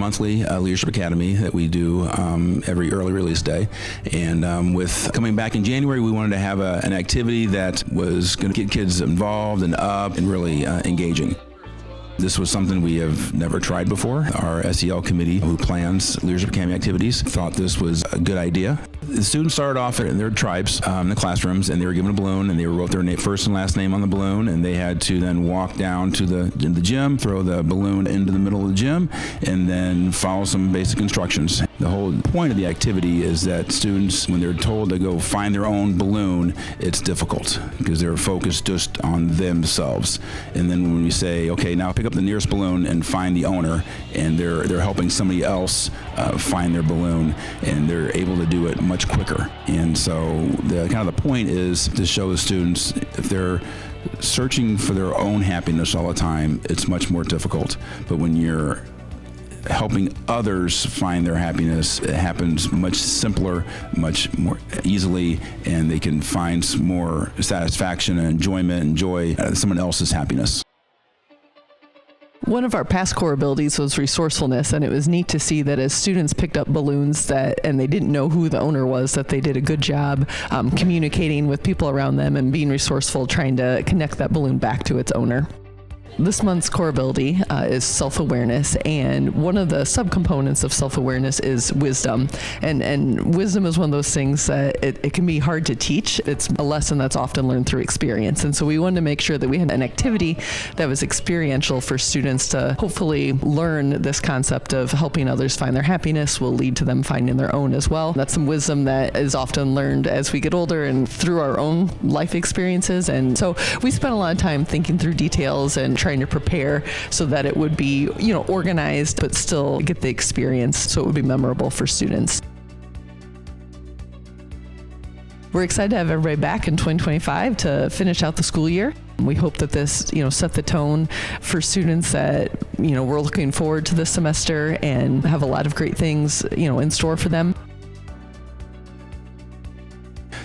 monthly Leadership Academy that we do every early release day. And with coming back in January, we wanted to have an activity that was going to get kids involved and up and really engaging. This was something we have never tried before. Our SEL committee, who plans Leadership Academy activities, thought this was a good idea. The students started off in their tribes in the classrooms, and they were given a balloon, and they wrote their first and last name on the balloon, and they had to then walk down to the gym, throw the balloon into the middle of the gym, and then follow some basic instructions. The whole point of the activity is that students, when they're told to go find their own balloon, it's difficult because they're focused just on themselves. And then when we say, okay, now pick up the nearest balloon and find the owner, and they're helping somebody else find their balloon, and they're able to do it much quicker. And so the kind of the point is to show the students, if they're searching for their own happiness all the time, it's much more difficult. But when you're helping others find their happiness, it happens much simpler, much more easily, and they can find some more satisfaction and enjoyment and joy out of someone else's happiness. One of our past core abilities was resourcefulness, and it was neat to see that as students picked up balloons and they didn't know who the owner was, that they did a good job communicating with people around them and being resourceful, trying to connect that balloon back to its owner. This month's core ability is self-awareness, and one of the subcomponents of self-awareness is wisdom. And wisdom is one of those things that it can be hard to teach. It's a lesson that's often learned through experience. And so we wanted to make sure that we had an activity that was experiential for students to hopefully learn this concept of helping others find their happiness will lead to them finding their own as well. That's some wisdom that is often learned as we get older and through our own life experiences. And so we spent a lot of time thinking through details and trying to prepare so that it would be, organized, but still get the experience so it would be memorable for students. We're excited to have everybody back in 2025 to finish out the school year. We hope that this, set the tone for students that, we're looking forward to this semester and have a lot of great things, in store for them.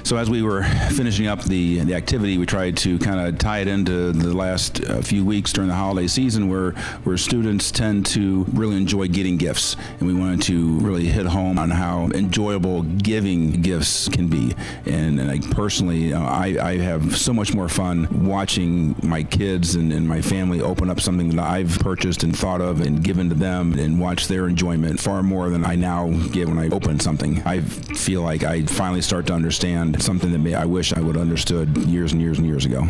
So as we were finishing up the activity, we tried to kind of tie it into the last few weeks during the holiday season where students tend to really enjoy getting gifts. And we wanted to really hit home on how enjoyable giving gifts can be. And I personally, I have so much more fun watching my kids and my family open up something that I've purchased and thought of and given to them and watch their enjoyment far more than I now get when I open something. I feel like I finally start to understand something that I wish I would have understood years and years and years ago.